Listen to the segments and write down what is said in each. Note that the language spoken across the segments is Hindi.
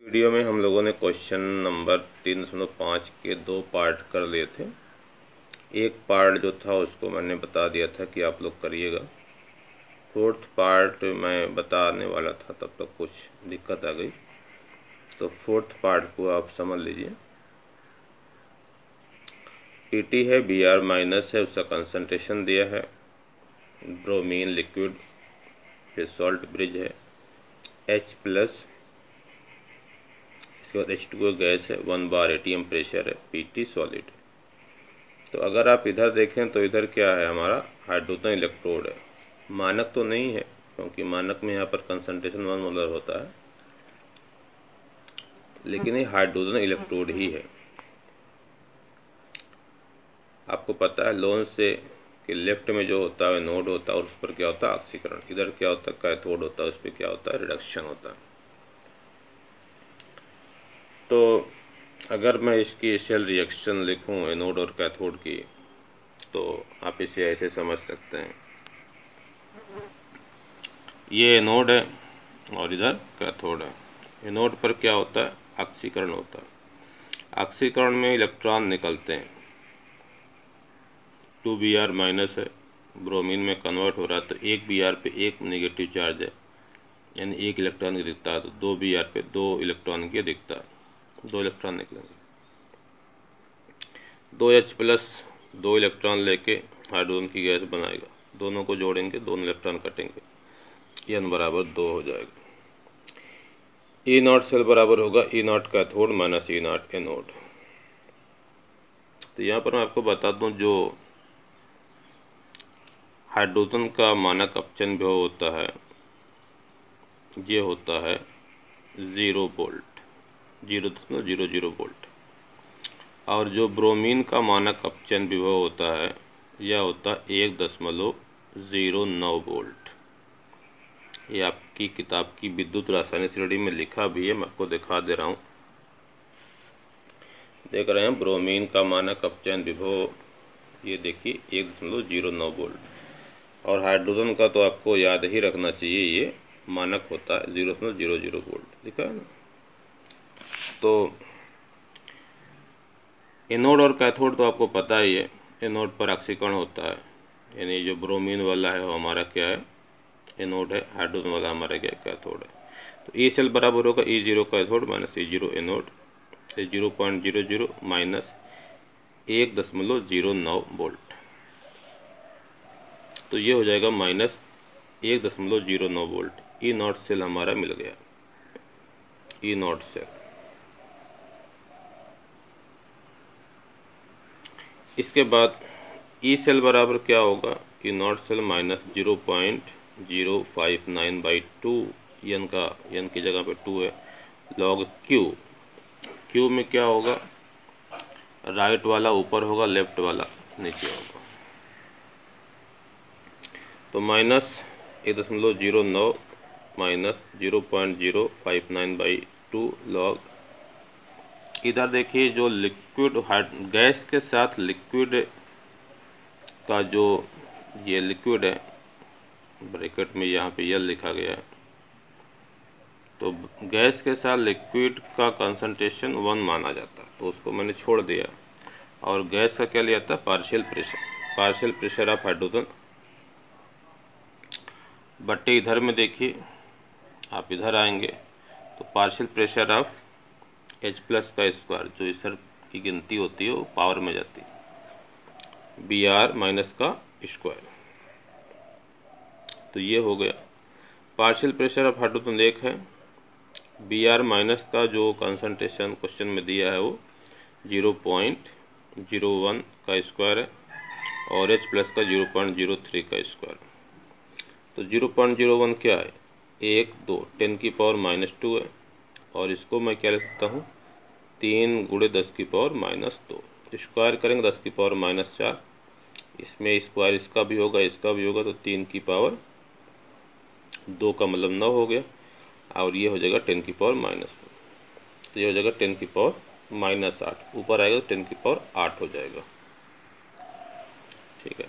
वीडियो में हम लोगों ने क्वेश्चन नंबर 3.5 के 2 पार्ट कर लिए थे। एक पार्ट जो था उसको मैंने बता दिया था कि आप लोग करिएगा। फोर्थ पार्ट मैं बताने वाला था, तब तक कुछ दिक्कत आ गई, तो फोर्थ पार्ट को आप समझ लीजिए। पीटी है, Br माइनस है, उसका कंसंट्रेशन दिया है, ब्रोमीन लिक्विड, फिर सॉल्ट ब्रिज है, H प्लस, इसके बाद H2O गैस है, 1 बार ATM प्रेशर है, पीटी सॉलिड। तो अगर आप इधर देखें तो इधर क्या है, हमारा हाइड्रोजन इलेक्ट्रोड है। मानक तो नहीं है, क्योंकि मानक में यहाँ पर कंसंट्रेशन 1 मोलर होता है, लेकिन ये हाइड्रोजन इलेक्ट्रोड ही है। आपको पता है लोन से कि लेफ्ट में जो होता है नोड होता है और उस पर क्या होता है ऑक्सीकरण, इधर क्या होता है कैथोड होता है, उस पर क्या होता है रिडक्शन होता है। तो अगर मैं इसकी सेल रिएक्शन लिखूं एनोड और कैथोड की, तो आप इसे ऐसे समझ सकते हैं, ये एनोड है और इधर कैथोड है। एनोड पर क्या होता है ऑक्सीकरण होता है। ऑक्सीकरण में इलेक्ट्रॉन निकलते हैं, 2Br माइनस है, ब्रोमीन में कन्वर्ट हो रहा है, तो एक Br पे एक नेगेटिव चार्ज है, यानी एक इलेक्ट्रॉन की दिखता है, तो 2Br पे 2 इलेक्ट्रॉन की दिखता है, 2 इलेक्ट्रॉन निकलेंगे। 2H प्लस 2 इलेक्ट्रॉन लेके हाइड्रोजन की गैस बनाएगा, दोनों को जोड़ेंगे, दोनों इलेक्ट्रॉन कटेंगे, N बराबर 2 हो जाएगा। E नॉट सेल बराबर होगा E naught cathode minus E not anode. तो यहाँ पर मैं आपको बता दूं, जो हाइड्रोजन का मानक अपचन विभव होता है ये होता है 0 वोल्ट, 0.00 वोल्ट, और जो ब्रोमीन का मानक अपचन विभव होता है यह होता है 1.09 वोल्ट। ये आपकी किताब की विद्युत रासायनिक श्रेणी में लिखा भी है, मैं आपको दिखा दे रहा हूँ। देख रहे हैं ब्रोमीन का मानक अपचयन विभव, ये देखिए 1.09 वोल्ट, और हाइड्रोजन का तो आपको याद ही रखना चाहिए, ये मानक होता है 0.00 वोल्ट, लिखा है ना। तो एनोड और कैथोड तो आपको पता ही है, एनोड पर ऑक्सीकरण होता है, यानी जो ब्रोमीन वाला है वो हमारा क्या है एनोड है, हाइड्रोजन वाला हमारा क्या कैथोड है। तो ई सेल बराबर होगा E0 cathode minus E0 anode, 0.00 minus 1.09 volt, तो ये हो जाएगा minus 1.09 volt. E naught cell हमारा मिल गया, ई नॉट सेल। इसके बाद ई सेल बराबर क्या होगा, ई नॉट सेल माइनस 0.059/2, एन की जगह पे 2 है, लॉग क्यू। क्यू में क्या होगा, राइट वाला ऊपर होगा, लेफ्ट वाला नीचे होगा, तो माइनस 1.09 माइनस 0.059/2 लॉग। इधर देखिए जो लिक्विड गैस के साथ लिक्विड का जो ये लिक्विड है, ब्रैकेट में यहाँ पे यल लिखा गया है, तो गैस के साथ लिक्विड का कंसंट्रेशन 1 माना जाता है, तो उसको मैंने छोड़ दिया, और गैस का क्या लिया था पार्शियल प्रेशर ऑफ हाइड्रोजन बट्टे। इधर में देखिए आप इधर आएंगे तो partial pressure of H plus का स्क्वायर, जो इस की गिनती होती है वो पावर में जाती है, Br माइनस का स्क्वायर, तो ये हो गया। पार्शियल प्रेशर ऑफ हाइड्रोजन एक है, Br माइनस का जो कंसंट्रेशन क्वेश्चन में दिया है वो 0.01 का स्क्वायर है, और H प्लस का 0.03 का स्क्वायर। तो 0.01 क्या है 1 2 10 की पावर -2 है, और इसको मैं क्या लिख सकता हूँ 3 × 10 की पावर -2, स्क्वायर करेंगे 10 की पावर -4, इसमें स्क्वायर इसका भी होगा इसका भी होगा, तो 3 की पावर 2 का मतलब 9 हो गया, और ये हो जाएगा 10 की पावर -4, तो ये हो जाएगा 10 की पावर -8, ऊपर आएगा तो 10 की पावर 8 हो जाएगा, ठीक है।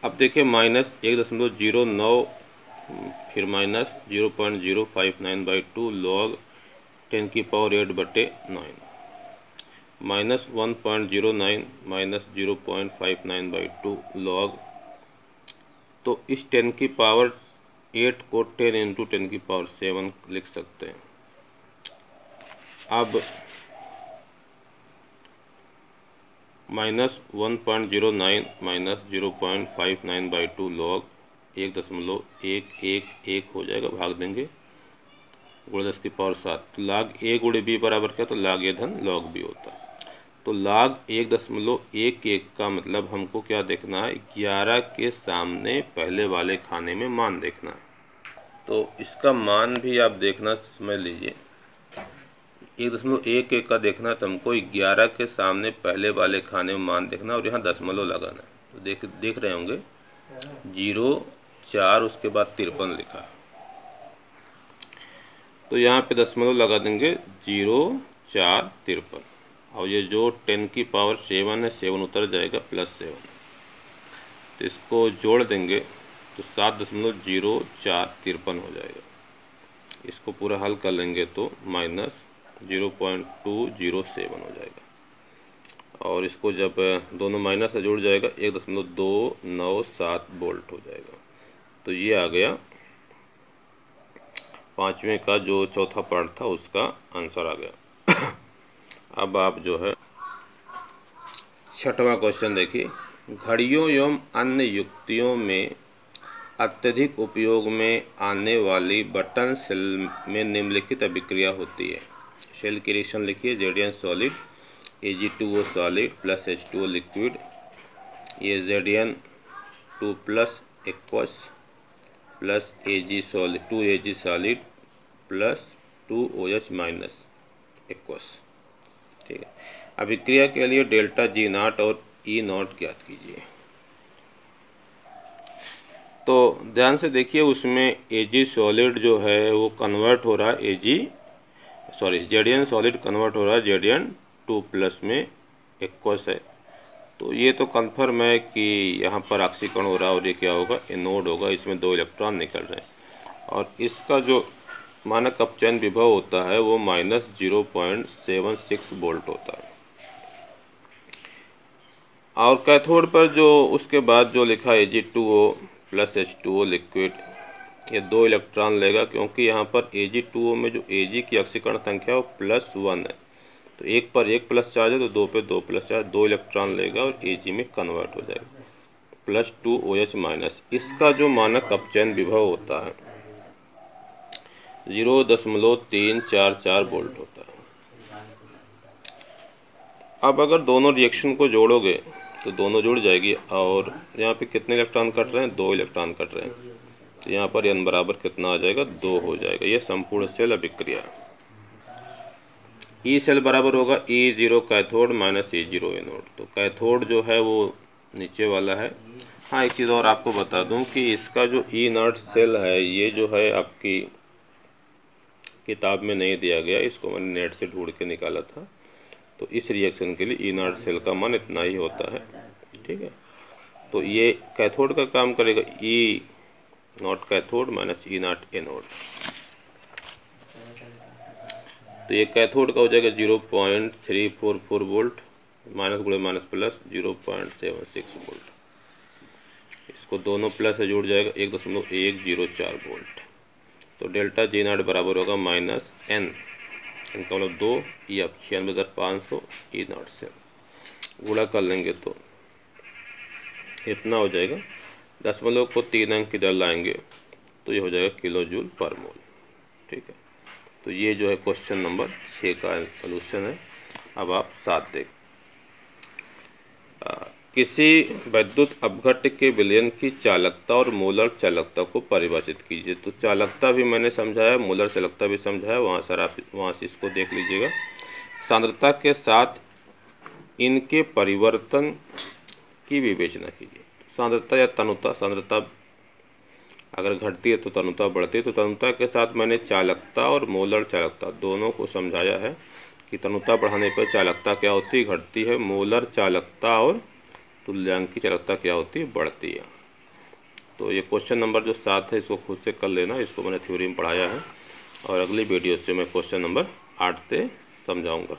अब देखिए माइनस 1.09 फिर minus 0.059/2 log 10⁻8/9 minus 1.09 minus 0.59/2 log. तो इस 10⁸ को 10 × 10⁷ लिख सकते हैं। अब माइनस 1.09 माइनस 0.59/2 लॉग 1.111 हो जाएगा, भाग देंगे गुणे 10⁻7। तो log a × b बराबर क्या, तो log a धन log b होता है। तो log 1.11 का मतलब हमको क्या देखना है, 11 के सामने पहले वाले खाने में मान देखना है। तो इसका मान भी आप देखना समझ लीजिए, 1.11 का देखना है तो हमको 11 के सामने पहले वाले खाने में मान देखना और यहाँ दशमलव लगाना है। तो देख रहे होंगे 0,4 उसके बाद 53 लिखा है, तो यहाँ पे दशमलव लगा देंगे 0,453 और ये जो 10⁻7 है 7 उतर जाएगा +7, तो इसको जोड़ देंगे तो 7.0453 हो जाएगा। इसको पूरा हल कर लेंगे तो माइनस 0.207 हो जाएगा और इसको जब दोनों माइनस से जुड़ जाएगा 1.297 वोल्ट हो जाएगा। तो ये आ गया पाँचवें का जो चौथा पार्ट था उसका आंसर आ गया। अब आप जो है छठवां क्वेश्चन देखिए, घड़ियों एवं अन्य युक्तियों में अत्यधिक उपयोग में आने वाली बटन सेल में निम्नलिखित अभिक्रिया होती है। सेल की रिएक्शन लिखिए, Zn solid Ag2O solid plus H2O liquid, ये Zn2 plus aqueous plus Ag solid 2Ag solid plus 2OH minus aqueous. ठीक है, अभिक्रिया के लिए डेल्टा G0 और E0 ज्ञात कीजिए। तो ध्यान से देखिए, उसमें Ag सॉलिड जो है वो कन्वर्ट हो रहा है Zn सॉलिड कन्वर्ट हो रहा है Zn2 प्लस में एक्वस है। तो ये तो कन्फर्म है कि यहाँ पर ऑक्सीकरण हो रहा है और ये क्या होगा, एनोड होगा, इसमें 2 इलेक्ट्रॉन निकल रहे हैं और इसका जो मानक अपचयन विभव होता है वो माइनस 0.76 वोल्ट होता है। और कैथोड पर जो उसके बाद जो लिखा है Ag2O प्लस H2O लिक्विड, ये 2 इलेक्ट्रॉन लेगा क्योंकि यहाँ पर Ag2O में जो Ag की ऑक्सीकरण संख्या वो +1 है, तो 1 पर 1 प्लस चार्ज है तो 2 पे 2 प्लस चार्ज, 2 इलेक्ट्रॉन लेगा और Ag में कन्वर्ट हो जाएगा +2OH माइनस। इसका जो मानक अपचयन विभव होता है 0.344 वोल्ट होता है। अब अगर दोनों रिएक्शन को जोड़ोगे तो दोनों जुड़ जाएगी और यहाँ पे कितने इलेक्ट्रॉन कट रहे हैं, 2 इलेक्ट्रॉन कट रहे हैं, तो यहाँ पर n बराबर कितना आ जाएगा, 2 हो जाएगा। ये संपूर्ण सेल अभिक्रिया। ई सेल बराबर होगा E0 cathode minus E0 anode. तो कैथोड जो है वो नीचे वाला है। हाँ, एक चीज़ और आपको बता दूं कि इसका जो E0 सेल है ये जो है आपकी किताब में नहीं दिया गया, इसको मैंने नेट से ढूंढ के निकाला था। तो इस रिएक्शन के लिए E0 सेल का मान इतना ही होता है। ठीक है, तो ये कैथोड का काम करेगा, E0 cathode minus E0 anode. तो ये कैथोड का हो जाएगा 0.344 वोल्ट, माइनस गुणे माइनस प्लस 0.76 वोल्ट। इसको दोनों प्लस से जुड़ जाएगा 1.104 वोल्ट। तो डेल्टा G0 बराबर होगा माइनस n, इनका मतलब 2 या 96,500 E0 से गुणा कर लेंगे तो इतना हो जाएगा। दशमलव को 3 अंक इधर लाएंगे तो ये हो जाएगा किलो जूल पर मोल। ठीक है, तो ये जो है क्वेश्चन नंबर 6 का सॉल्यूशन है। अब आप 7 देख, किसी वैद्युत अपघट्य के विलयन की चालकता और मोलर चालकता को परिभाषित कीजिए। तो चालकता भी मैंने समझाया, मोलर चालकता भी समझाया, वहाँ सर आप वहाँ से इसको देख लीजिएगा। सांद्रता के साथ इनके परिवर्तन की विवेचना कीजिए। सांद्रता या तनुता, सांद्रता अगर घटती है तो तनुता बढ़ती है। तो तनुता के साथ मैंने चालकता और मोलर चालकता दोनों को समझाया है कि तनुता बढ़ाने पर चालकता क्या होती है, घटती है। मोलर चालकता और तुल्यांक की चालकता क्या होती है, बढ़ती है। तो ये क्वेश्चन नंबर जो 7 है इसको खुद से कर लेना, इसको मैंने थ्योरी में पढ़ाया है और अगली वीडियो से मैं क्वेश्चन नंबर 8 से समझाऊंगा।